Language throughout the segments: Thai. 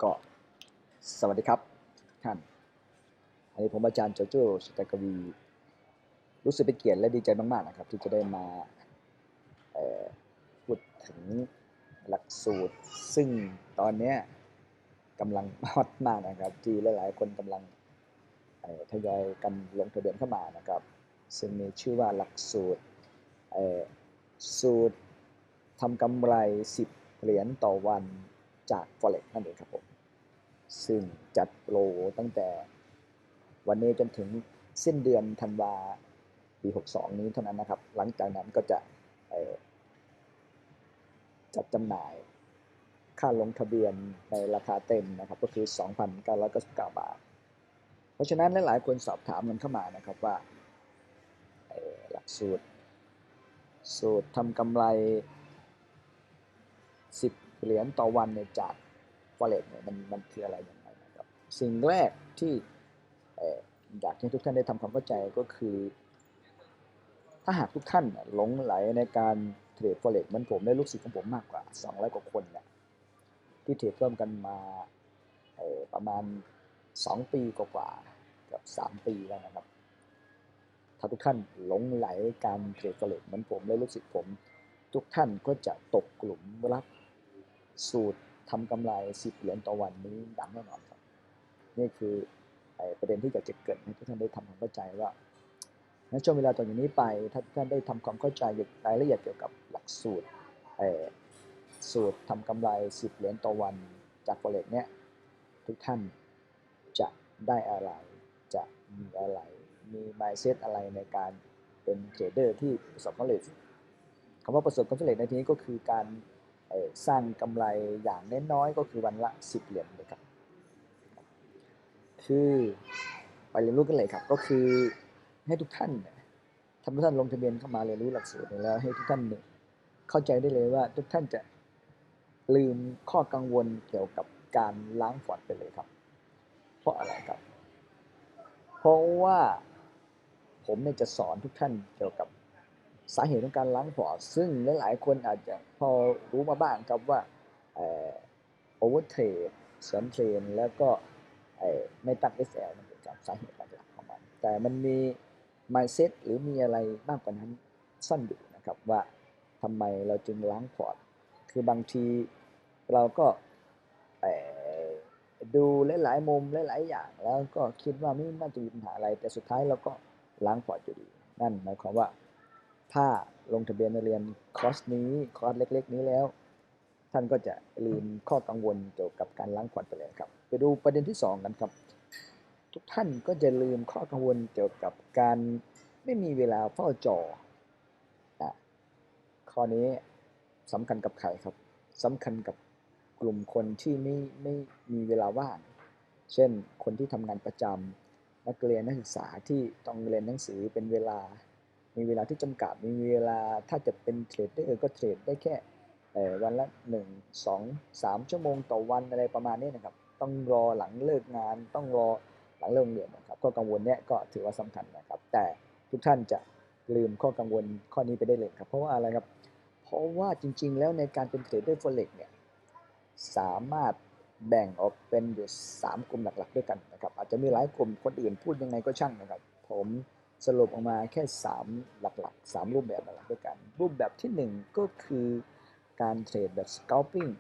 ก็สวัสดีครับท่านอันนี้ผมอาจารย์โจโจ้ชิตากวีรู้สึกเป็นเกียรติและดีใจมากๆนะครับที่จะได้มาพูดถึงหลักสูตรซึ่งตอนนี้กำลังฮอตมากนะครับที่หลายๆคนกำลังทยอยกันลงทะเบียนเข้ามานะครับซึ่งมีชื่อว่าหลักสูตรสูตรทำกำไร10 เหรียญต่อวันจาก Forex นั่นเองครับผมซึ่งจัดโปรตั้งแต่วันนี้จนถึงสิ้นเดือนธันวาปี62นี้เท่านั้นนะครับหลังจากนั้นก็จะจัดจำหน่ายค่าลงทะเบียนในราคาเต็มนะครับก็คือ 2,999 บาทเพราะฉะนั้นหลายๆคนสอบถามกันเข้ามานะครับว่าหลักสูตรทำกำไร10 เหรียญต่อวันเนี่ยจาก Forex เนี่ยมันคืออะไรอย่างไรนะครับสิ่งแรกที่อยากให้ทุกท่านได้ทำความเข้าใจก็คือถ้าหากทุกท่านหลงไหลในการเทรด Forex เหมือนผมและลูกศิษย์ของผมมากกว่า200 กว่าคนเนี่ยที่เทรดร่วมกันมาประมาณ2 ปีกว่าๆกับ3 ปีแล้วนะครับถ้าทุกท่านหลงไหลการเทรด Forex เหมือนผมและลูกศิษย์ผมทุกท่านก็จะตกกลุ่มรักสูตรทำกำไร10 เหรียญต่อวันนี้ดังแน่นอนครับนี่คือประเด็นที่อยากจะเกิดให้ทุกท่านได้ทำความเข้าใจว่าในช่วงเวลาต่อจากนี้ไปถ้าทุกท่านได้ทำความเข้าใจรายละเอียดเกี่ยวกับหลักสูตรทำกำไร10 เหรียญต่อวันจาก Forex เนี่ยทุกท่านจะได้อะไรจะมีอะไรมี mindset อะไรในการเป็นเทรดเดอร์ที่ประสบความสำเร็จคำว่าประสบความสำเร็จในที่นี้ก็คือการสร้างกำไรอย่างน้อยๆก็คือวันละ10 เหรียญนะครับคือไปเรียนรู้กันเลยครับก็คือให้ทุกท่านถ้าทุกท่านลงทะเบียนเข้ามาเรียนรู้หลักสูตรแล้วให้ทุกท่านเข้าใจได้เลยว่าทุกท่านจะลืมข้อกังวลเกี่ยวกับการล้างพอร์ตไปเลยครับเพราะอะไรครับเพราะว่าผมเนี่ยจะสอนทุกท่านเกี่ยวกับสาเหตุของการล้างพอร์ตซึ่งหลายๆคนอาจจะพอรู้มาบ้างครับว่าโอเวอร์เทรดเสริมเทรนแล้วก็ไม่ตั้ง SL มันเป็นจากสาเหตุหลักๆของมันแต่มันมี mindset หรือมีอะไรมากกว่านั้นซ่อนอยู่นะครับว่าทำไมเราจึงล้างพอร์ตคือบางทีเราก็ดูหลายๆมุมหลายๆอย่างแล้วก็คิดว่าไม่น่าจะมีปัญหาอะไรแต่สุดท้ายเราก็ล้างพอร์ตอยู่ดีนั่นหมายความว่าถ้าลงทะเบียนเรียนคอร์สนี้คอร์สเล็กๆนี้แล้วท่านก็จะลืมข้อกังวลเกี่ยวกับการล้างพอร์ตไปเลยครับไปดูประเด็นที่2กันครับทุกท่านก็จะลืมข้อกังวลเกี่ยวกับการไม่มีเวลาเฝ้าจอข้อนี้สำคัญกับใครครับสำคัญกับกลุ่มคนที่ไม่มีเวลาว่างเช่นคนที่ทำงานประจำนักเรียนนักศึกษาที่ต้องเรียนหนังสือเป็นเวลามีเวลาที่จำกัดมีเวลาถ้าจะเป็นเทรดเดอร์ก็เทรดได้แค่วันละ1 2 3 ชั่วโมงต่อวันอะไรประมาณนี้นะครับต้องรอหลังเลิกงานต้องรอหลังเลิกเรียนนะครับข้อกังวลเนี้ยก็ถือว่าสำคัญนะครับแต่ทุกท่านจะลืมข้อกังวลข้อนี้ไปได้เลยครับเพราะว่าอะไรครับเพราะว่าจริงๆแล้วในการเป็นเทรดเดอร์ Forex เนี่ยสามารถแบ่งออกเป็นอยู่3 กลุ่มหลักๆด้วยกันนะครับอาจจะมีหลายกลุ่มคนอื่นพูดยังไงก็ช่างนะครับผมสรุปออกมาแค่3หลักๆ3รูปแบบหลักๆด้วยกันรูปแบบที่1ก็คือการเทรดแบบ scalping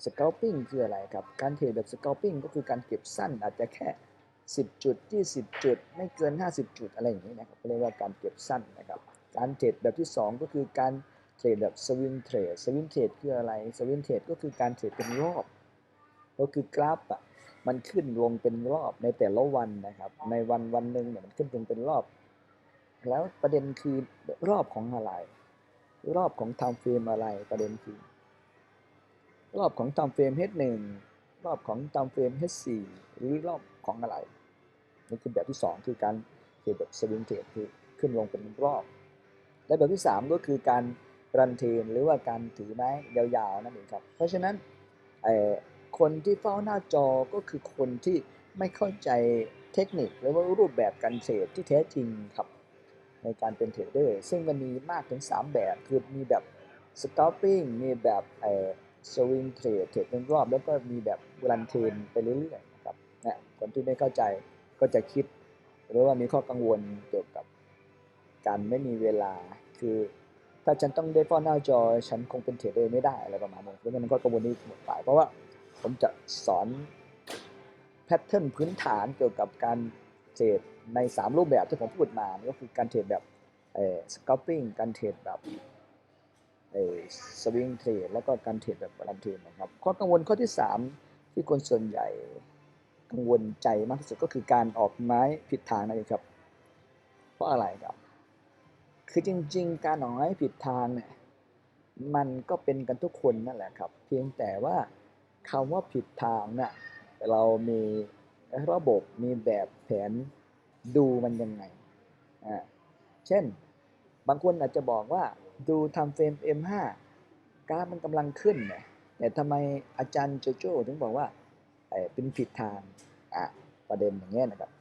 scalping คืออะไรครับการเทรดแบบ scalping ก็คือการเก็บสั้นอาจจะแค่10 จุด20 จุดไม่เกิน50 จุดอะไรอย่างนี้นะครับเรียกว่าการเก็บสั้นนะครับการเทรดแบบที่2ก็คือการเทรดแบบสวิงเทรดคืออะไรสวิงเทรดก็คือการเทรดเป็นรอบก็คือกราฟอ่ะมันขึ้นลงเป็นรอบในแต่ละวันนะครับในวันหนึ่งเนี่ยมันขึ้นลงเป็นรอบแล้วประเด็นคือรอบของอะไรรอบของ time frame อะไรประเด็นคือรอบของ time frame H1 รอบของ time frame H4 หรือรอบของอะไรนี่คือแบบที่2คือการเทรดแบบสวิงเทรดคือขึ้นลงเป็นรอบและแบบที่3ก็คือการรันเทรนหรือว่าการถือไม้ยาวๆนั่นเองครับเพราะฉะนั้นคนที่เฝ้าหน้าจอก็คือคนที่ไม่เข้าใจเทคนิคหรือว่ารูปแบบการเทรดที่แท้จริงครับในการเป็นเทรดเดอร์ซึ่งมันมีมากถึง3แบบคือมีแบบ scalping มีแบบ สวิงเทรดเป็นรอบแล้วก็มีแบบรันเทรนไปเรื่อยๆนะครับนะคนที่ไม่เข้าใจก็จะคิดหรือว่ามีข้อกังวลเกี่ยวกับการไม่มีเวลาคือถ้าฉันต้องได้เฝ้าหน้าจอฉันคงเป็นเทรดเดอร์ไม่ได้อะไรประมาณนี้เพราะฉะนั้นข้อกังวลนี้หมดไปเพราะว่าผมจะสอนแพทเทิร์นพื้นฐานเกี่ยวกับการเทรดใน3รูปแบบที่ผมพูดมาก็คือการเทรดแบบสกอปปิ้งการเทรดแบบสวิงเทรดแล้วก็การเทรดแบบรันเทรดนะครับข้อกังวลข้อที่3ที่คนส่วนใหญ่กังวลใจมากที่สุดก็คือการออกไม้ผิดทางนั่นเองครับเพราะอะไรครับคือจริงๆการออกไม้ผิดทางเนี่ยมันก็เป็นกันทุกคนนั่นแหละครับเพียงแต่ว่าคำว่าผิดทางน่ะเรามีระบบมีแบบแผนดูมันยังไงเช่นบางคนอาจจะบอกว่าดูทำเฟรม M5 กราฟมันกำลังขึ้นเนี่ยแต่ทำไมอาจารย์โจโจ้ถึงบอกว่าเป็นผิดทางอ่ะประเด็นอย่างเงี้ยนะครับ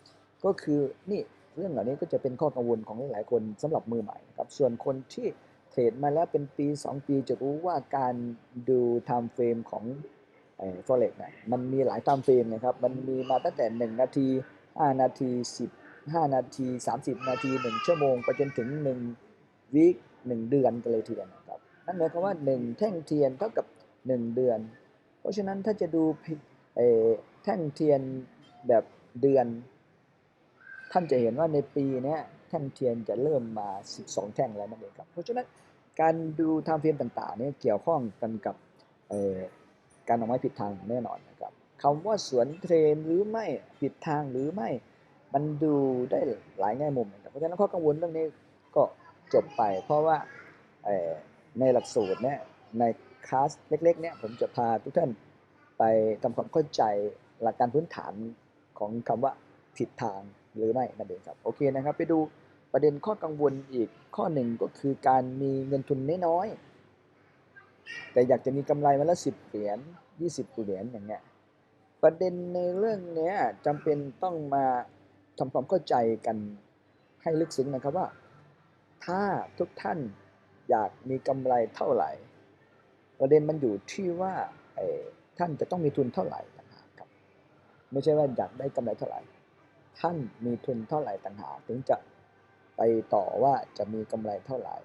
ก็คือนี่เรื่องเหล่านี้ก็จะเป็นข้อกังวลของหลายๆคนสำหรับมือใหม่ครับส่วนคนที่เทรดมาแล้วเป็นปี2ปีจะรู้ว่าการดูไทม์เฟรมของForex เนี่ยมันมีหลายไทม์เฟรมนะครับมันมีมาตั้งแต่1นาที5นาที15นาที30นาที1ชั่วโมงไปจนถึง1วีค1เดือนกันเลยทีเดียวนะครับนั่นหมายความว่า1แท่งเทียนเท่ากับ1เดือนเพราะฉะนั้นถ้าจะดูแท่งเทียนแบบเดือนท่านจะเห็นว่าในปีนี้แท่งเทียนจะเริ่มมา12แท่งแล้วนั่นเองครับเพราะฉะนั้นการดูไทม์เฟรมต่างๆนี่เกี่ยวข้องกันกับการออกไม้ผิดทางแน่นอนนะครับคำว่าสวนเทรนหรือไม่ผิดทางหรือไม่มันดูได้หลายแง่มุมนะครับเพราะฉะนั้นข้อกังวลเรื่องนี้ก็จบไปเพราะว่าในหลักสูตรเนี่ยในคลาสเล็กๆเนี่ยผมจะพาทุกท่านไปทำความเข้าใจหลักการพื้นฐานของคำว่าผิดทางหรือไม่นั่นเองครับโอเคนะครับไปดูประเด็นข้อกังวลอีกข้อหนึ่งก็คือการมีเงินทุนน้อยๆแต่อยากจะมีกำไรวันละ10 เหรียญ20 เหรียญอย่างเงี้ยประเด็นในเรื่องนี้จำเป็นต้องมาทำความเข้าใจกันให้ลึกซึ้งนะครับว่าถ้าทุกท่านอยากมีกำไรเท่าไหร่ประเด็นมันอยู่ที่ว่าท่านจะต้องมีทุนเท่าไหร่ต่างหากครับไม่ใช่ว่าอยากได้กำไรเท่าไหร่ท่านมีทุนเท่าไหร่ต่างหากถึงจะไปต่อว่าจะมีกำไรเท่าไหร่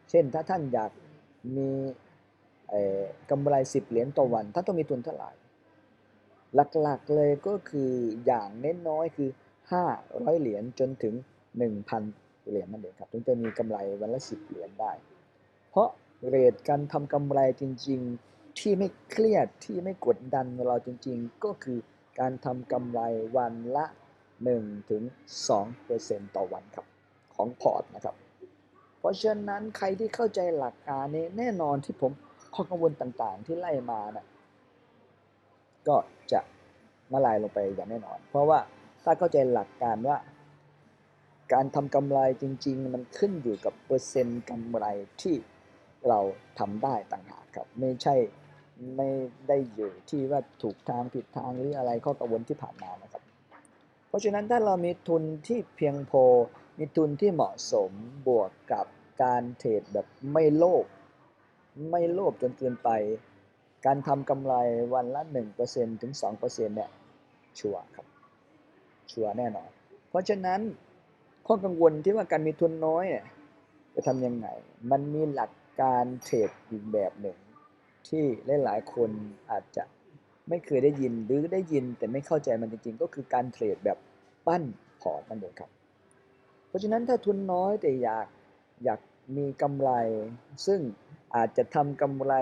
เช่นถ้าท่านอยากมีกำไร10 เหรียญต่อวันท่านต้องมีทุนเท่าไหร่หลักๆเลยก็คืออย่างน้อยๆคือ500เหรียญจนถึง 1,000 เหรียญนั่นเองครับถึงจะมีกำไรวันละ10 เหรียญได้เพราะเรทการทำกำไรจริงๆที่ไม่เครียดที่ไม่กดดันเราจริงๆก็คือการทำกำไรวันละ1-2%ต่อวันครับของพอร์ตนะครับเพราะฉะนั้นใครที่เข้าใจหลักการนี้แน่นอนที่ผมข้อกังวลต่างๆที่ไล่มานะก็จะละลายลงไปอย่างแน่นอนเพราะว่าถ้าเข้าใจหลักการว่าการทำกำไรจริงๆมันขึ้นอยู่กับเปอร์เซ็นต์กำไรที่เราทำได้ต่างหากครับไม่ใช่ไม่ได้อยู่ที่ว่าถูกทางผิดทางหรืออะไรข้อกังวลที่ผ่านมานะครับเพราะฉะนั้นถ้าเรามีทุนที่เพียงพอมีทุนที่เหมาะสมบวกกับการเทรดแบบไม่โลภจนเกินไปการทำกำไรวันละ1%ถึง2%เนี่ยชัวร์ครับชัวร์แน่นอนเพราะฉะนั้นข้อกังวลที่ว่าการมีทุนน้อยเนี่ยจะทำยังไงมันมีหลักการเทรดอีกแบบหนึ่งที่หลายๆคนอาจจะไม่เคยได้ยินหรือได้ยินแต่ไม่เข้าใจมันจริงๆก็คือการเทรดแบบปั้นพอร์ตนั่นเองครับเพราะฉะนั้นถ้าทุนน้อยแต่อยากมีกำไรซึ่งอาจจะทำกำไร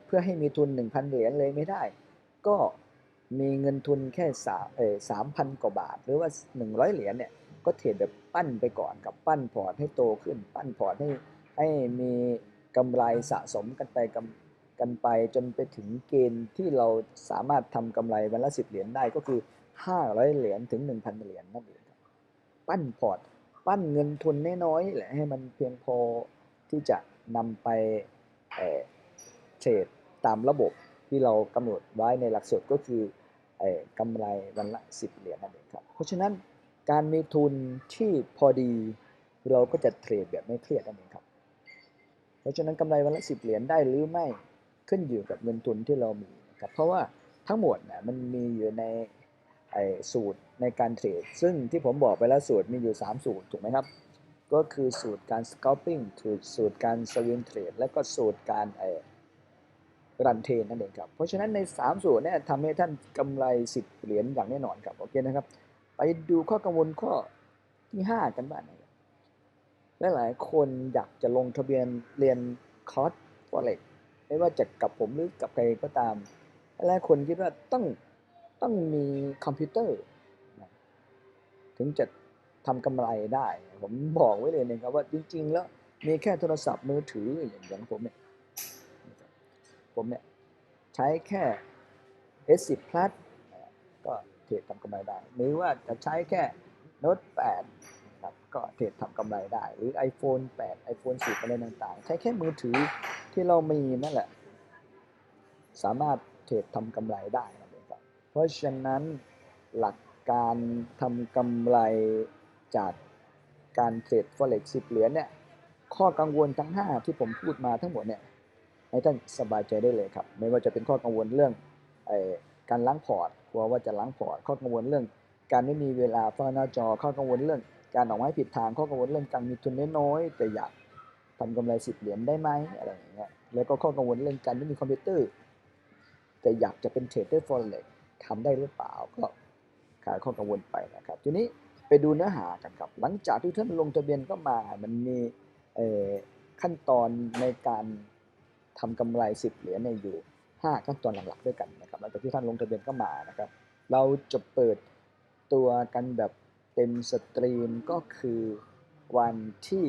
เพื่อให้มีทุน 1,000 เหรียญเลยไม่ได้ก็มีเงินทุนแค่3,000 กว่าบาทหรือว่า100เหรียญเนี่ยก็เทรดแบบปั้นไปก่อนกับปั้นพอร์ตให้โตขึ้นปั้นพอร์ตให้มีกำไรสะสมกันไปจนไปถึงเกณฑ์ที่เราสามารถทำกำไรวันละ10 เหรียญได้ก็คือ500เหรียญถึง 1,000 เหรียญนั่นเองครับปั้นพอร์ตปั้นเงินทุนน้อยๆแหละให้มันเพียงพอที่จะนำไปเทรดตามระบบที่เรากำหนดไว้ในหลักสูตรก็คือกำไรวันละ10 เหรียญนั่นเองครับเพราะฉะนั้นการมีทุนที่พอดีเราก็จะเทรดแบบไม่เครียดนั่นเองครับ ราะฉะนั้นกำไรวันละ10 เหรียญได้หรือไม่ขึ้นอยู่กับเงินทุนที่เรามีครับเพราะว่าทั้งหมดเนี่ยมันมีอยู่ในสูตรในการเทรดซึ่งที่ผมบอกไปแล้วสูตรมีอยู่3สูตรถูกไหมครับก็คือสูตรการ scalping สูตรการ swing trade และก็สูตรการรันเทรนนั่นเองครับเพราะฉะนั้นใน3สูตรเนี่ยทำให้ท่านกำไร10 เหรียญอย่างแน่นอนครับโอเคนะครับไปดูข้อกังวลข้อที่5กันบ้างนะครับหลายๆคนอยากจะลงทะเบียนเรียนคอร์ส Forex ไม่ว่าจะกับผมหรือกับใครก็ตามหลายคนคิดว่าต้องมีคอมพิวเตอร์ถึงจะทำกำไรได้ผมบอกไว้เลยนะครับว่าจริงๆแล้วมีแค่โทรศัพท์มือถืออย่างผมเนี่ยใช้แค่ S10 Plus ก็เทรดทำกำไรได้หรือว่าจะใช้แค่โน้ต8ครับก็เทรดทำกำไรได้หรือ iPhone 8 iPhone 10อะไรต่างๆใช้แค่มือถือที่เรามีนั่นแหละสามารถเทรดทำกำไรได้นะครับเพราะฉะนั้นหลักการทำกำไรจากการเทรด Forex 10 เหรียญเนี่ยข้อกังวลทั้ง5ที่ผมพูดมาทั้งหมดเนี่ยให้ท่านสบายใจได้เลยครับไม่ว่าจะเป็นข้อกังวลเรื่องการล้างพอร์ตกลัวว่าจะล้างพอร์ตข้อกังวลเรื่องการไม่มีเวลาเฝ้าหน้าจอข้อกังวลเรื่องการออกไม้ผิดทางข้อกังวลเรื่องการมีทุนน้อยๆแต่อยากทำกำไร10 เหรียญได้ไหมอะไรอย่างเงี้ยแล้วก็ข้อกังวลเรื่องการไม่มีคอมพิวเตอร์แต่อยากจะเป็นเทรดเดอร์ Forex ทำได้หรือเปล่าก็ขายข้อกังวลไปนะครับทีนี้ไปดูเนื้อหากันครับหลังจากที่ท่านลงทะเบียนก็มามันมีขั้นตอนในการทำกำไร10 เหรียญอยู่5ขั้นตอนหลักๆด้วยกันนะครับหลังจากที่ท่านลงทะเบียนก็มานะครับเราจะเปิดตัวกันแบบเต็มสตรีมก็คือวันที่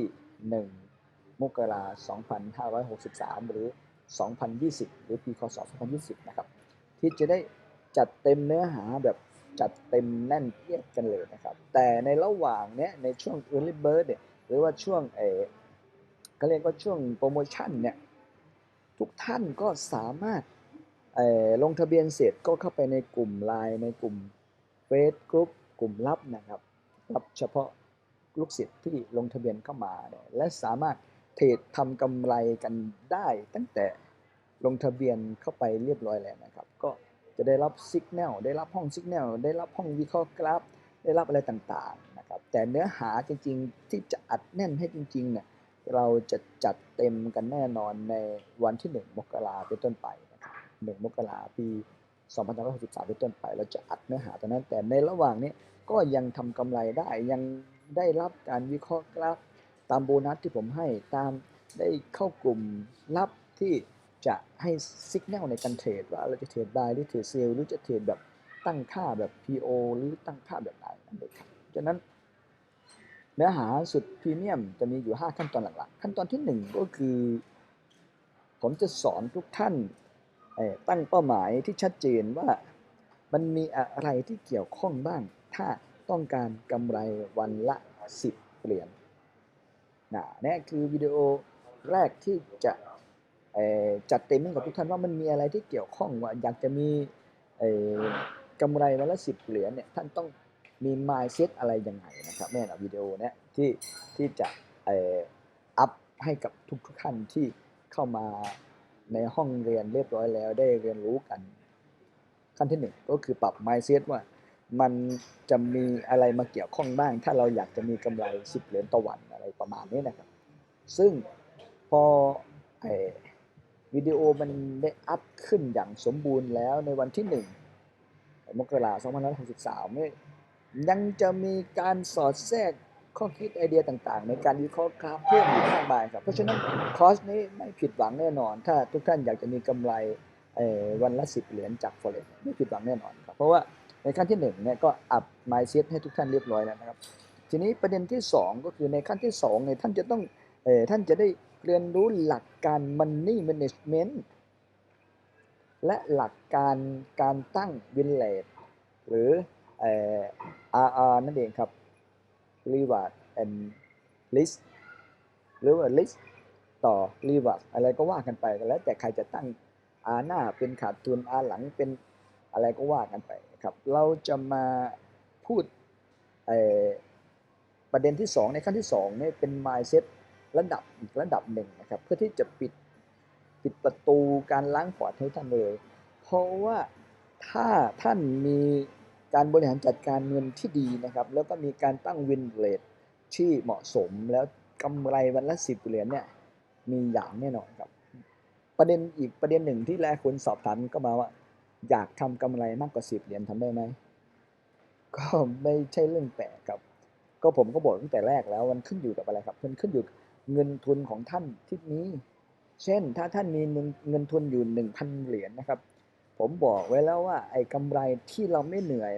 1 มกราคม 2563 หรือ 2020 หรือปีคศ 2020 นะครับที่จะได้จัดเต็มเนื้อหาแบบจัดเต็มแน่นเอียดกันเลยนะครับแต่ในระหว่างนี้ในช่วง Early Bird เนี่ยหรือว่าช่วงก็เรียกว่าช่วงโปรโมชั่นเนี่ยทุกท่านก็สามารถลงทะเบียนเสร็จก็เข้าไปในกลุ่ม LINE ในกลุ่มเฟซกรุ๊ปกลุ่มลับนะครับรับเฉพาะลูกศิษย์ที่ลงทะเบียนเข้ามาและสามารถเทรดทำกำไรกันได้ตั้งแต่ลงทะเบียนเข้าไปเรียบร้อยแล้วนะครับก็จะได้รับสัญญาณได้รับห้องสัญญาณได้รับห้องวิเคราะห์กราฟได้รับอะไรต่างๆนะครับแต่เนื้อหาจริงๆที่จะอัดแน่นให้จริงๆเนี่ยเราจะจัดเต็มกันแน่นอนในวันที่1 มกราคมเป็นต้นไปนะครับ1 มกราคมปี 2563 เป็นต้นไปเราจะอัดเนื้อหาตอนนั้นแต่ในระหว่างนี้ก็ยังทำกำไรได้ยังได้รับการวิเคราะห์กราฟตามโบนัสที่ผมให้ตามได้เข้ากลุ่มลับที่จะให้สัญญาณในการเทรดว่าเราจะเทรดบายหรือเทรดเซลหรือจะเทรดแบบตั้งค่าแบบ PO หรือตั้งค่าแบบไหนนั่นเองครับฉะนั้นเนื้อหาสุดพรีเมียมจะมีอยู่5ขั้นตอนหลักๆขั้นตอนที่1ก็คือผมจะสอนทุกท่านตั้งเป้าหมายที่ชัดเจนว่ามันมีอะไรที่เกี่ยวข้องบ้างถ้าต้องการกำไรวันละ10 เหรียญนี่คือวิดีโอแรกที่จะจัดเต็มให้กับทุกท่านว่ามันมีอะไรที่เกี่ยวข้องว่าอยากจะมีกำไรวันละ10 เหรียญเนี่ยท่านต้องมี mindset อะไรยังไงนะครับแน่นอนวิดีโอนี้ที่จะอัพให้กับทุกท่านที่เข้ามาในห้องเรียนเรียบร้อยแล้วได้เรียนรู้กันขั้นที่1ก็คือปรับ mindset ว่ามันจะมีอะไรมาเกี่ยวข้องบ้างถ้าเราอยากจะมีกำไร10 เหรียญต่อวันอะไรประมาณนี้นะครับซึ่งพอวิดีโอมันได้อัพขึ้นอย่างสมบูรณ์แล้วในวันที่1 มกราคม 2563เนี่ยยังจะมีการสอดแทรกข้อคิดไอเดียต่างๆในการวิเคราะห์กราฟเพิ่มอีกมากมายครับเพราะฉะนั้นคอร์สนี้ไม่ผิดหวังแน่นอนถ้าทุกท่านอยากจะมีกำไรวันละ10 เหรียญจาก Forex ไม่ผิดหวังแน่นอนครับเพราะว่าในขั้นที่1เนี่ยก็อัพ mindset ให้ทุกท่านเรียบร้อยแล้วนะครับทีนี้ประเด็นที่2ก็คือในขั้นที่2เนี่ยท่านจะต้องท่านจะได้เรียนรู้หลักการ Money Management และหลักการการตั้ง Win Rate หรือRR นั่นเองครับ Reward and Risk หรือว่า Risk ต่อ Reward อะไรก็ว่ากันไปแล้วแต่ใครจะตั้ง R หน้าเป็นขาดทุน R หลังเป็นอะไรก็ว่ากันไปครับเราจะมาพูดประเด็นที่2ในขั้นที่2นี่เป็น mindset อีกระดับหนึ่งนะครับเพื่อที่จะปิดประตูการล้างพอร์ตให้ท่านเลยเพราะว่าถ้าท่านมีการบริหารจัดการเงินที่ดีนะครับแล้วก็มีการตั้งวินเรทที่เหมาะสมแล้วกำไรวันละ10 เหรียญเนี่ยมีอย่างแน่นอนครับประเด็นหนึ่งที่หลายคนสอบถามก็มาว่าอยากทำกำไรมากกว่า10 เหรียญทำได้ไหมก็ไม่ใช่เรื่องแปลกครับก็ผมก็บอกตั้งแต่แรกแล้วมันขึ้นอยู่กับอะไรครับมันขึ้นอยู่เงินทุนของท่านที่นี้เช่นถ้าท่านมีเงินทุนอยู่1,000 เหรียญนะครับผมบอกไว้แล้วว่าไอ้กำไรที่เราไม่เหนื่อย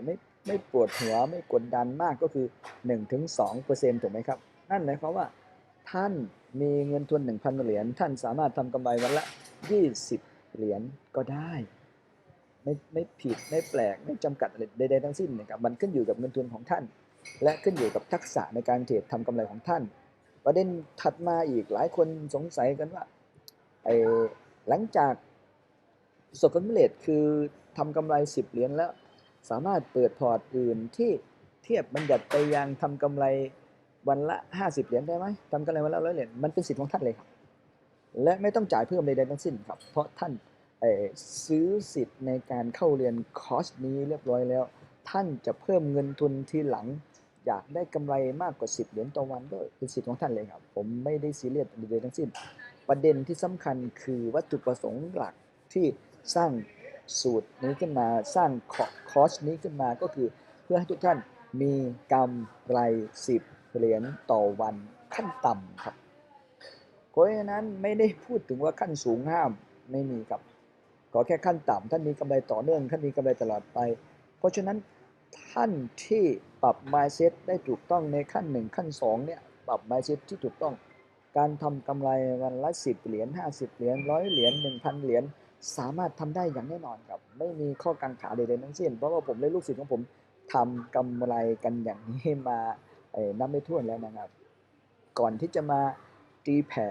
ไม่ปวดหัวไม่กดดันมากก็คือ1-2%ถูกไหมครับนั่นหมายความว่าท่านมีเงินทุน1,000 เหรียญท่านสามารถทำกำไรวันละ20 เหรียญก็ได้ไม่ผิดไม่แปลกไม่จำกัดอะไรใดๆทั้งสิ้นนะครับมันขึ้นอยู่กับเงินทุนของท่านและขึ้นอยู่กับทักษะในการเทรดทำกำไรของท่านประเด็นถัดมาอีกหลายคนสงสัยกันว่าไอ้หลังจากประสบความสำเร็จคือทำกำไร10 เหรียญแล้วสามารถเปิดพอร์ตอื่นที่เทียบบัญญัติไปยังทำกำไรวันละ50 เหรียญได้ไหมทำกำไรวันละ100 เหรียญมันเป็นสิทธิ์ของท่านเลยครับและไม่ต้องจ่ายเพิ่มใดๆทั้งสิ้นครับเพราะท่านซื้อสิทธิ์ในการเข้าเรียนคอร์สนี้เรียบร้อยแล้วท่านจะเพิ่มเงินทุนทีหลังอยากได้กำไรมากกว่า10 เหรียญต่อวันก็เป็นสิทธิ์ของท่านเลยครับผมไม่ได้ซีเรียสใดๆทั้งสิ้นประเด็นที่สำคัญคือวัตถุประสงค์หลักที่สร้างสูตรนี้ขึ้นมาสร้างคอร์สนี้ขึ้นมาก็คือเพื่อให้ทุกท่านมีกำไร10 เหรียญต่อวันขั้นต่ำครับเพราะฉะนั้นไม่ได้พูดถึงว่าขั้นสูงห้ามไม่มีครับขอแค่ขั้นต่ำท่านมีกำไรต่อเนื่องท่านมีกำไรตลอดไปเพราะฉะนั้นท่านที่ปรับ mindset ได้ถูกต้องในขั้น1ขั้น2เนี่ยปรับ mindset ที่ถูกต้องการทำกำไรวันละ10 เหรียญ50 เหรียญ100 เหรียญ1,000 เหรียญสามารถทำได้อย่างแน่นอนครับไม่มีข้อกังขาใดๆทั้งสิ้นเพราะว่าผมและลูกศิษย์ของผมทำกำไรกันอย่างนี้มานับไม่ถ้วนแล้วนะครับก่อนที่จะมาตีแผ่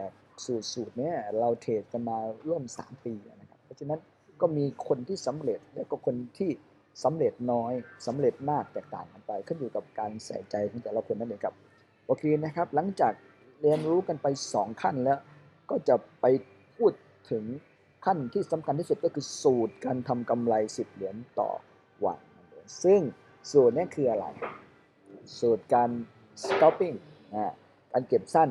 สูตรเนี้ยเราเทรดกันมาร่วม3 ปีนะครับเพราะฉะนั้นก็มีคนที่สำเร็จและก็คนที่สำเร็จน้อยสำเร็จมากแตกต่างกันไปขึ้นอยู่กับการใส่ใจของแต่ละคนนั่นเองครับโอเคนะครับหลังจากเรียนรู้กันไป2ขั้นแล้วก็จะไปพูดถึงขั้นที่สำคัญที่สุดก็คือสูตรการทำกำไร10 เหรียญต่อวันซึ่งสูตรนี้คืออะไรสูตรการ scalping การเก็บสั้น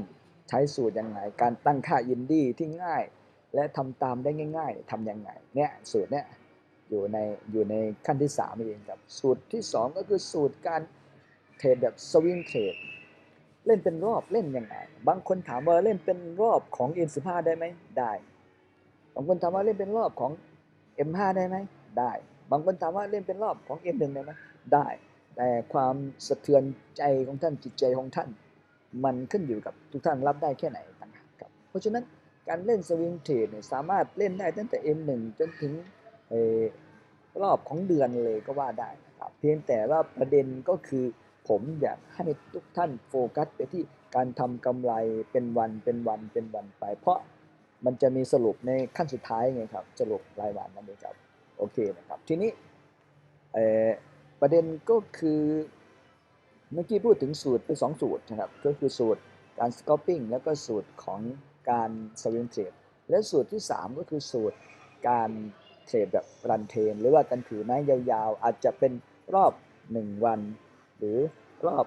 ใช้สูตรยังไงการตั้งค่าอินดี้ที่ง่ายและทำตามได้ง่ายๆทำยังไงเนี่ยสูตรเนี่ยอยู่ในขั้นที่3เองครับสูตรที่2ก็คือสูตรการเทรดแบบสวิงเทรดเล่นเป็นรอบเล่นยังไงบางคนถามว่าเล่นเป็นรอบของ M15 ได้ไหมได้บางคนถามว่าเล่นเป็นรอบของ M5 ได้ไหมได้บางคนถามว่าเล่นเป็นรอบของ M1 ได้ไหมได้แต่ความสะเทือนใจของท่านจิตใจของท่านมันขึ้นอยู่กับทุกท่านรับได้แค่ไหนต่างหากครับเพราะฉะนั้นการเล่นสวิงเทรดเนี่ยสามารถเล่นได้ตั้งแต่ M1 จนถึงรอบของเดือนเลยก็ว่าได้นะครับเพียงแต่ว่าประเด็นก็คือผมอยากให้ทุกท่านโฟกัสไปที่การทำกำไรเป็นวันไปเพราะมันจะมีสรุปในขั้นสุดท้ายไงครับสรุปรายวันนั่นเองครับโอเคนะครับทีนี้ประเด็นก็คือเมื่อกี้พูดถึงสูตรเป็น2 สูตรนะครับก็คือสูตรการ scalping แล้วก็สูตรของการ swing trade และสูตรที่3ก็คือสูตรการเทรดแบบรันเทรนหรือว่าการถือไม้ยาวๆอาจจะเป็นรอบ1วันหรือรอบ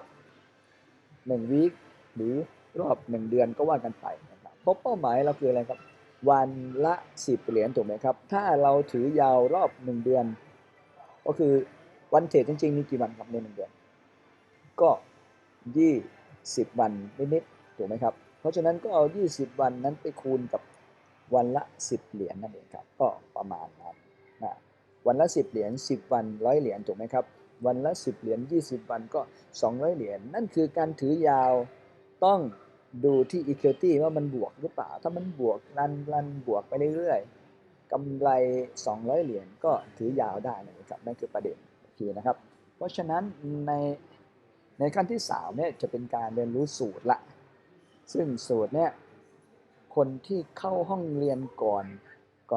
1วีคหรือรอบ1เดือนก็ว่ากันไปนะครับเพราะเป้าหมายเราคืออะไรครับวันละ10 เหรียญถูกไหมครับถ้าเราถือยาวรอบ1เดือนก็คือวันเทรดจริงๆมีกี่วันครับใน1เดือนก็20วันนิดๆถูกไหมครับเพราะฉะนั้นก็เอา20วันนั้นไปคูณกับวันละ10 เหรียญนั่นเองครับก็ประมาณนั้นนะวันละ10 เหรียญ10วัน100 เหรียญถูกไหมครับวันละ10 เหรียญ20วันก็200 เหรียญนั่นคือการถือยาวต้องดูที่ equity ว่ามันบวกหรือเปล่าถ้ามันบวกรันบวกไปเรื่อยๆกำไร200 เหรียญก็ถือยาวได้นะครับนั่นคือประเด็นโอเคนะครับเพราะฉะนั้นในขั้นที่3เนี่ยจะเป็นการเรียนรู้สูตรละซึ่งสูตรเนี่ยคนที่เข้าห้องเรียนก่อ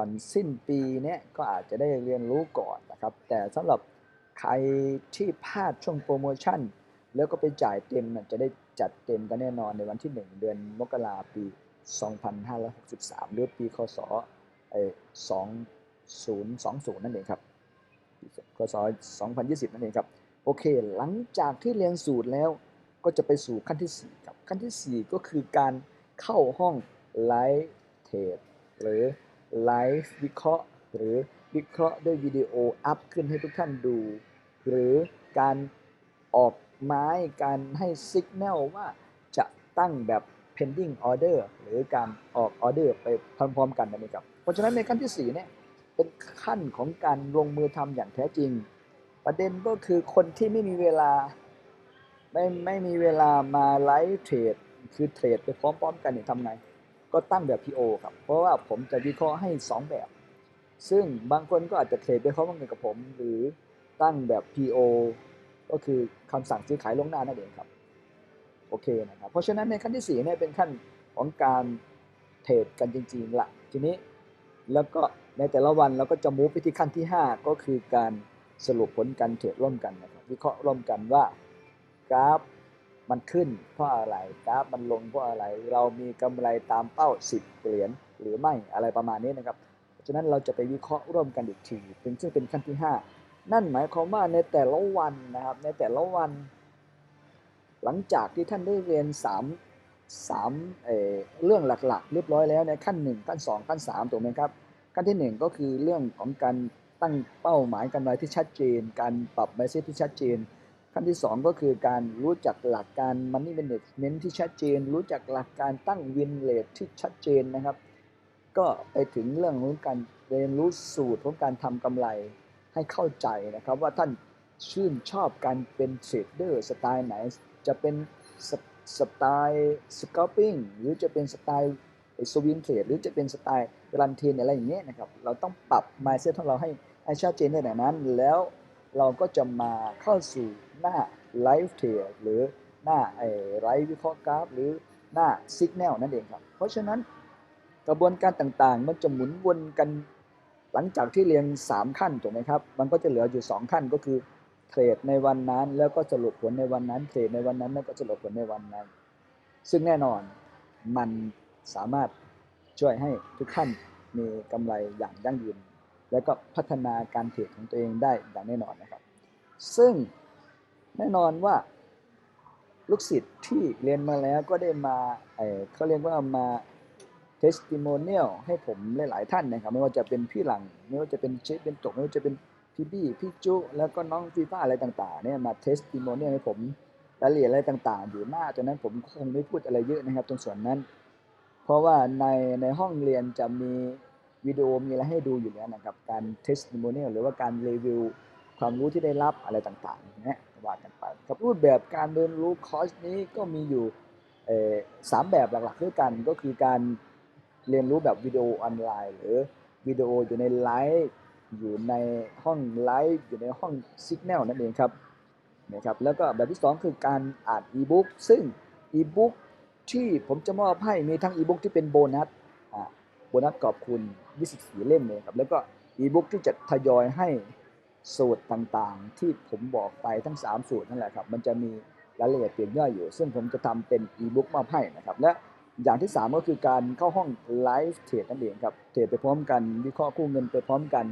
นสิ้นปีเนี่ยก็อาจจะได้เรียนรู้ก่อนนะครับแต่สำหรับใครที่พลาดช่วงโปรโมชั่นแล้วก็ไปจ่ายเต็มจะได้ จัดเต็มกันแน่นอนในวันที่1เดือนมกราปี 2563 หรือปีคศ2020 นั่นเองครับคศ2020 นั่นเองครับโอเคหลังจากที่เรียนสูตรแล้วก็จะไปสู่ขั้นที่4ครับขั้นที่4ก็คือการเข้าห้องไลฟ์เทรดหรือไลฟ์วิเคราะห์หรือวิเคราะห์ด้วยวิดีโออัพขึ้นให้ทุกท่านดูหรือการออกไม้การให้สัญญาณว่าจะตั้งแบบ pending order หรือการออกออเดอร์ไปพร้อมๆกันนะครับเพราะฉะนั้นในขั้นที่4เนี่ยเป็นขั้นของการลงมือทำอย่างแท้จริงประเด็นก็คือคนที่ไม่มีเวลาไม่มีเวลามาไลฟ์เทรดคือเทรดไปพร้อมๆกันเนี่ยทำไงก็ตั้งแบบ PO ครับเพราะว่าผมจะวิเคราะห์ให้2แบบซึ่งบางคนก็อาจจะเทรดไปพร้อมกันกับผมหรือตั้งแบบ PO ก็คือคำสั่งซื้อขายล่วงหน้านั่นเองครับโอเคนะครับเพราะฉะนั้นในขั้นที่4เนี่ยเป็นขั้นของการเทรดกันจริงๆละทีนี้แล้วก็ในแต่ละวันเราก็จะมูฟไปที่ขั้นที่5ก็คือการสรุปผลการเทรดร่วมกันนะครับวิเคราะห์ร่วมกันว่ากราฟมันขึ้นเพราะอะไรกราฟมันลงเพราะอะไรเรามีกำไรตามเป้า10เหรียญหรือไม่อะไรประมาณนี้นะครับเพราะฉะนั้นเราจะไปวิเคราะห์ร่วมกันอีกทีซึ่งเป็นขั้นที่5นั่นหมายความว่าในแต่ละวันนะครับในแต่ละวันหลังจากที่ท่านได้เรียน3เรื่องหลักๆเรียบร้อยแล้วในขั้น1ขั้น2ขั้น3ถูกไหมครับขั้นที่1ก็คือเรื่องของการตั้งเป้าหมายกำไรที่ชัดเจนการปรับ mindset ที่ชัดเจนขั้นที่2ก็คือการรู้จักหลักการ money management ที่ชัดเจนรู้จักหลักการตั้ง win rate ที่ชัดเจนนะครับก็ไปถึงเรื่องของการเรียนรู้สูตรของการทำกำไรให้เข้าใจนะครับว่าท่านชื่นชอบการเป็นเทรดเดอร์สไตล์ไหนจะเป็นสไตล์สกอปปิ้งหรือจะเป็นสไตล์สวิงเทรดหรือจะเป็นสไตล์รันเทรนอะไรอย่างเงี้ยนะครับเราต้องปรับ mindset ของเราให้ชัดเจนในแบบนั้นแล้วเราก็จะมาเข้าสู่หน้าไลฟ์เทรดหรือหน้าไลฟ์วิเคราะห์กราฟหรือหน้าสัญญาณนั่นเองครับเพราะฉะนั้นกระบวนการต่างๆมันจะหมุนวนกันหลังจากที่เรียน3ขั้นถูกไหมครับมันก็จะเหลืออยู่2ขั้นก็คือเทรดในวันนั้นแล้วก็สรุปผลในวันนั้นเทรดในวันนั้นแล้วก็สรุปผลในวันนั้นซึ่งแน่นอนมันสามารถช่วยให้ทุกท่านมีกำไรอย่างยั่งยืนแล้วก็พัฒนาการเทรดของตัวเองได้อย่างแน่นอนนะครับซึ่งแน่นอนว่าลูกศิษย์ที่เรียนมาแล้วก็ได้มาเขาเรียกว่ามา testimonial ให้ผมหลายๆท่านนะครับไม่ว่าจะเป็นพี่หลังไม่ว่าจะเป็นเชฟเป็นตกไม่ว่าจะเป็นพี่บี้พี่จุแล้วก็น้องฟีฟ้าอะไรต่างๆเนี่ยมา testimonial ให้ผมรายละเอียดอะไรต่างๆอยู่หน้าตอนนั้นผมคงไม่พูดอะไรเยอะนะครับตรงส่วนนั้นเพราะว่าในห้องเรียนจะมีวิดีโอมีอะไรให้ดูอยู่แล้วนะครับการ testimonial หรือว่าการรีวิวความรู้ที่ได้รับอะไรต่างๆนะว่ากันไปครับรูปแบบการเรียนรู้คอร์สนี้ก็มีอยู่3แบบหลักๆด้วยกันก็คือการเรียนรู้แบบวิดีโอออนไลน์หรือวิดีโออยู่ในไลฟ์อยู่ในห้องไลฟ์อยู่ในห้องซิกแนลนั่นเองครับนะครับแล้วก็แบบที่2คือการอ่านอีบุ๊กซึ่งอีบุ๊กที่ผมจะมอบให้มีทั้งอีบุ๊กที่เป็นโบนัสโบนัสขอบคุณ24เล่มเลยครับแล้วก็อีบุ๊กที่จะทยอยให้สูตรต่างๆที่ผมบอกไปทั้ง3สูตรนั่นแหละครับมันจะมีรายละเอียดเปลี่ยนย่อยอยู่ซึ่งผมจะทำเป็นอีบุ๊กมอบให้นะครับและอย่างที่3ก็คือการเข้าห้องไลฟ์เทรดนั่นเองครับเทรดไปพร้อมกันวิเคราะห์คู่เงินไปพร้อมกัน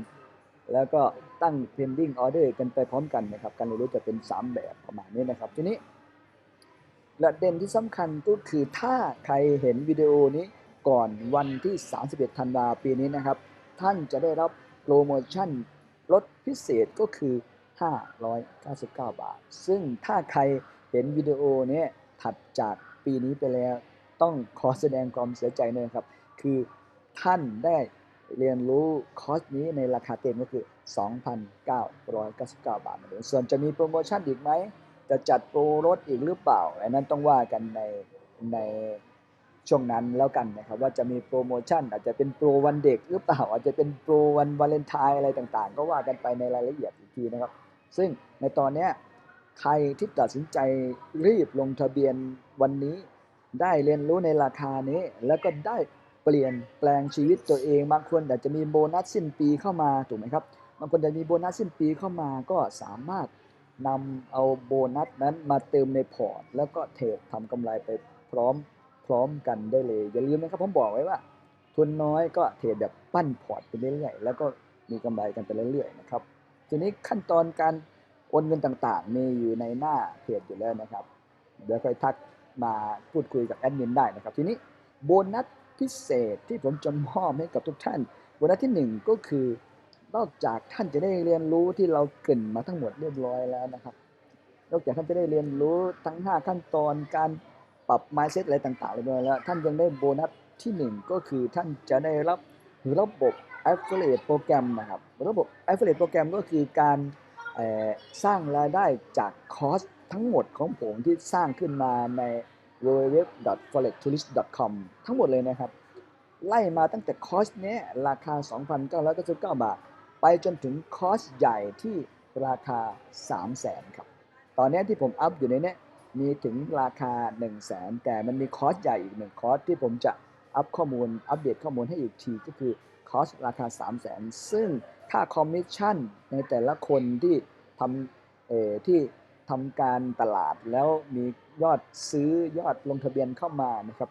แล้วก็ตั้ง pending order กันไปพร้อมกันนะครับการเรียนรู้จะเป็น3แบบประมาณนี้นะครับทีนี้ประเด็นที่สำคัญก็คือถ้าใครเห็นวิดีโอนี้ก่อนวันที่31ธันวาคมปีนี้นะครับท่านจะได้รับโปรโมชั่นลดพิเศษก็คือ599 บาทซึ่งถ้าใครเห็นวิดีโอนี้ถัดจากปีนี้ไปแล้วต้องขอแสดงความเสียใจนะครับคือท่านได้เรียนรู้คอร์สนี้ในราคาเต็มก็คือ 2,999 บาทเหมือนเดิมส่วนจะมีโปรโมชั่นอีกไหมจะจัดโปรลดอีกหรือเปล่าอันนั้นต้องว่ากันในช่วงนั้นแล้วกันนะครับว่าจะมีโปรโมชั่นอาจจะเป็นโปรวันเด็กหรือเปล่าอาจจะเป็นโปรวันวาเลนไทน์อะไรต่างๆก็ว่ากันไปในรายละเอียดอีกทีนะครับซึ่งในตอนนี้ใครที่ตัดสินใจรีบลงทะเบียนวันนี้ได้เรียนรู้ในราคานี้แล้วก็ได้เปลี่ยนแปลงชีวิตตัวเองบางคนอาจจะมีโบนัสสิ้นปีเข้ามาถูกไหมครับบางคนจะมีโบนัสสิ้นปีเข้ามาก็สามารถ นำเอาโบนัสนั้นมาเติมในพอร์ตแล้วก็เทรดทำกำไรไปพร้อมกันได้เลยอย่าลืมนะครับผมบอกไว้ว่าทุนน้อยก็เทรดแบบปั้นพอร์ตไปเรื่อยๆแล้วก็มีกำไรกันไปเรื่อยๆนะครับทีนี้ขั้นตอนการโอนเงินต่างๆมีอยู่ในหน้าเพจอยู่แล้วนะครับเดี๋ยวค่อยทักมาพูดคุยกับแอดมินได้นะครับทีนี้โบนัสพิเศษที่ผมจะมอบให้กับทุกท่านโบนัสที่1ก็คือนอกจากท่านจะได้เรียนรู้ที่เราเกริ่นมาทั้งหมดเรียบร้อยแล้วนะครับนอกจากท่านจะได้เรียนรู้ทั้ง5ขั้นตอนการปรับ mindset อะไรต่างๆเรียบร้อยแล้วท่านยังได้โบนัสที่1ก็คือท่านจะได้รับระบบ affiliate โปรแกรมนะครับระบบ affiliate โปรแกรมก็คือการสร้างรายได้จากคอร์สทั้งหมดของผมที่สร้างขึ้นมาใน www.forextourist.com ทั้งหมดเลยนะครับไล่มาตั้งแต่คอร์สนี้ราคา 2,999 บาทไปจนถึงคอร์สใหญ่ที่ราคา 300,000 ครับตอนนี้ที่ผมอัพอยู่ในนี้มีถึงราคา 100,000 แต่มันมีคอร์สใหญ่อีก1คอร์สที่ผมจะอัพข้อมูลอัปเดตข้อมูลให้อีกทีก็คือคอร์สราคา 300,000 ซึ่งค่าคอมมิชชั่นในแต่ละคนที่ที่ทำการตลาดแล้วมียอดซื้อยอดลงทะเบียนเข้ามานะครับ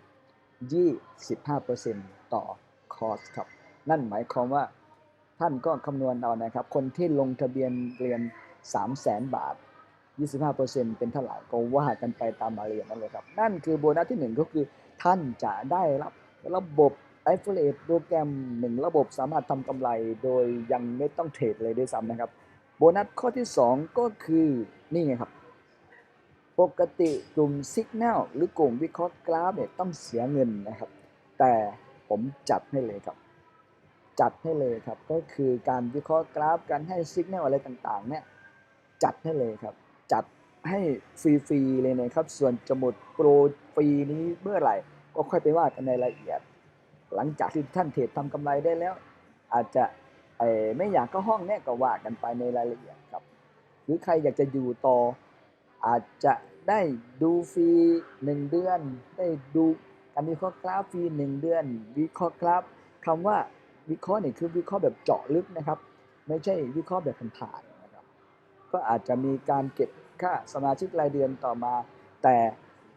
25% ต่อคอร์สครับนั่นหมายความว่าท่านก็คำนวณเอานะครับคนที่ลงทะเบียนเรียน 300,000 บาท 25% เป็นเท่าไหร่ก็ว่ากันไปตามรายละเอียดนั่นเลยครับนั่นคือโบนัสที่1ก็คือท่านจะได้รับระบบ Affiliate โปรแกรม1ระบบสามารถทำกำไรโดยยังไม่ต้องเทรดเลยด้วยซ้ำนะครับโบนัสข้อที่2ก็คือนี่ไงครับปกติกลุ่ม Signal หรือกลุ่มวิเคราะห์กราฟเนี่ยต้องเสียเงินนะครับแต่ผมจัดให้เลยครับจัดให้เลยครับก็คือการวิเคราะห์กราฟการให้ Signal อะไรต่างๆเนี่ยจัดให้เลยครับจัดให้ฟรีๆเลยนะครับส่วนจะหมดโปรฟรีนี้เมื่อไหร่ก็ค่อยไปว่ากันในรายละเอียดหลังจากที่ท่านเทรดทำกำไรได้แล้วอาจจะไม่อยากเข้าห้องเนี่ยก็ว่ากันไปในรายละเอียดครับหรือใครอยากจะอยู่ต่ออาจจะได้ดูฟรี1เดือนได้ดูการวิเคราะห์กราฟฟรี1เดือนวิเคราะห์กราฟคำว่าวิเคราะห์นี่คือวิเคราะห์แบบเจาะลึกนะครับไม่ใช่วิเคราะห์แบบผ่านๆนะครับก็อาจจะมีการเก็บค่าสมาชิกรายเดือนต่อมาแต่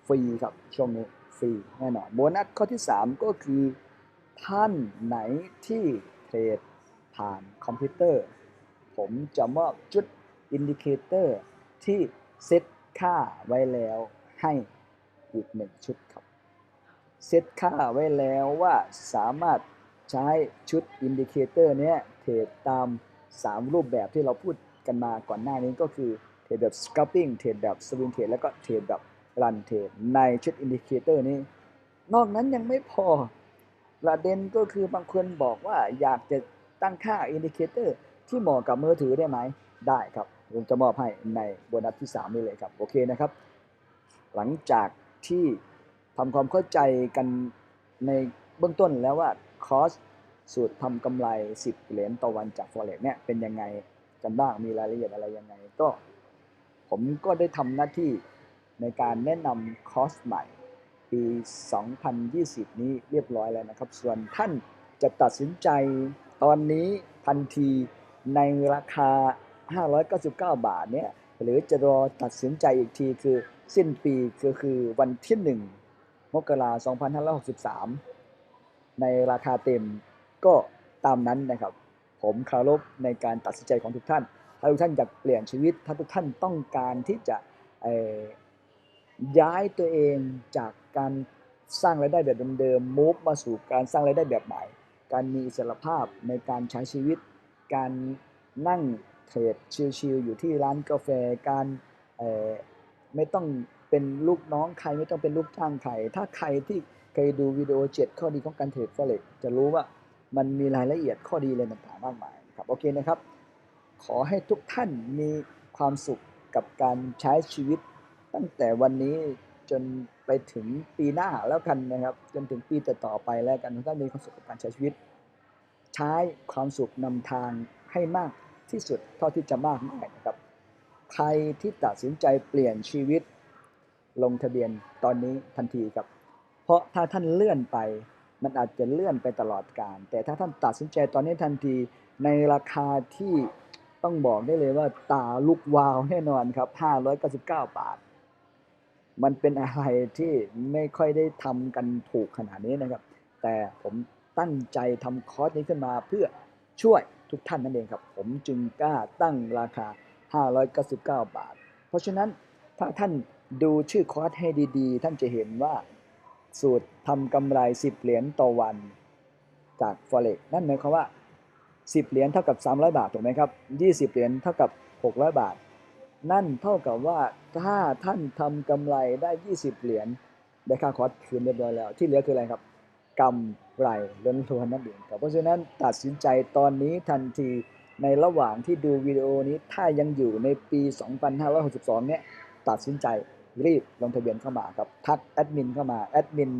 ฟรีครับช่วงนี้ฟรีแน่นอนโบนัสข้อที่3ก็คือท่านไหนที่เทรดผ่านคอมพิวเตอร์ผมจะมอบจุดอินดิเคเตอร์ที่เซตค่าไว้แล้วให้อีก1ชุดครับเซตค่าไว้แล้วว่าสามารถใช้ชุดอินดิเคเตอร์นี้เทรดตาม3รูปแบบที่เราพูดกันมาก่อนหน้านี้ก็คือเทรดแบบ scalping เทรดแบบสวิงเทรดแล้วก็เทรดแบบรันเทรดในชุดอินดิเคเตอร์นี้นอกนั้นยังไม่พอประเด็นก็คือบางคนบอกว่าอยากจะตั้งค่าอินดิเคเตอร์ที่เหมาะกับมือถือได้ไหมได้ครับผมจะมอบให้ในโบนัสที่3นี้เลยครับโอเคนะครับหลังจากที่ทำความเข้าใจกันในเบื้องต้นแล้วว่าคอสสูตรทำกำไร10เหรียญต่อวันจาก Forex เนี่ยเป็นยังไงกันบ้างมีรายละเอียดอะไรยังไงก็ผมก็ได้ทำหน้าที่ในการแนะนำคอร์สใหม่ปี 2020 นี้เรียบร้อยแล้วนะครับส่วนท่านจะตัดสินใจตอนนี้ทันทีในราคา 599 บาทเนี่ยหรือจะรอตัดสินใจอีกทีคือสิ้นปีคือวันที่1 มกราคม 2563ในราคาเต็มก็ตามนั้นนะครับผมเคารพในการตัดสินใจของทุกท่านถ้าทุกท่านอยากเปลี่ยนชีวิตถ้าทุกท่านต้องการที่จะย้ายตัวเองจากการสร้างรายได้แบบเดิมๆ move มาสู่การสร้างรายได้แบบใหม่การมีอิสรภาพในการใช้ชีวิตการนั่งเทรดชิลๆอยู่ที่ร้านกาแฟการไม่ต้องเป็นลูกน้องใครไม่ต้องเป็นลูกจ้างใครถ้าใครที่เคยดูวิดีโอ7ข้อดีของการเทรด Forex จะรู้ว่ามันมีรายละเอียดข้อดีอะไรต่างๆมากมายครับโอเคนะครับขอให้ทุกท่านมีความสุขกับการใช้ชีวิตตั้งแต่วันนี้จนไปถึงปีหน้าแล้วกันนะครับจนถึงปีต่อๆไปแล้วกันทุกท่านมีความสุขกับการใช้ชีวิตใช้ความสุขนำทางให้มากที่สุดเท่าที่จะมากได้นะครับใครที่ตัดสินใจเปลี่ยนชีวิตลงทะเบียนตอนนี้ทันทีครับเพราะถ้าท่านเลื่อนไปมันอาจจะเลื่อนไปตลอดกาลแต่ถ้าท่านตัดสินใจตอนนี้ทันทีในราคาที่ ต้องบอกได้เลยว่าตาลุกวาวแน่นอนครับ599 บาทมันเป็นอะไรที่ไม่ค่อยได้ทำกันถูกขนาดนี้นะครับแต่ผมตั้งใจทำคอร์สนี้ขึ้นมาเพื่อช่วยทุกท่านนั่นเองครับผมจึงกล้าตั้งราคา599 บาทเพราะฉะนั้นถ้าท่านดูชื่อคอร์สให้ดีๆท่านจะเห็นว่าสูตรทำกำไร10เหรียญต่อวันจาก Forex นั่นหมายความว่า10เหรียญเท่ากับ300 บาทถูกไหมครับ20เหรียญเท่ากับ600 บาทนั่นเท่ากับว่าถ้าท่านทำกำไรได้20เหรียญได้ค่าคอร์สคืนเรียบร้อยแล้วที่เหลือคืออะไรครับกำไรล้วนๆนั่นเองครับเพราะฉะนั้นตัดสินใจตอนนี้ทันทีในระหว่างที่ดูวิดีโอนี้ถ้ายังอยู่ในปี2562เนี่ยตัดสินใจรีบลงทะเบียนเข้ามาครับทักแอดมินเข้ามาแอดมิน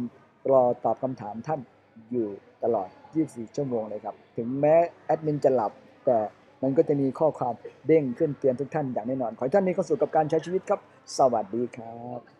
รอตอบคำถามท่านอยู่ตลอด24 ชั่วโมงเลยครับถึงแม้แอดมินจะหลับแต่มันก็จะมีข้อความเด้งขึ้นเตือนทุกท่านอย่างแน่นอนขอให้ท่านมีความสุขกับการใช้ชีวิตครับสวัสดีครับ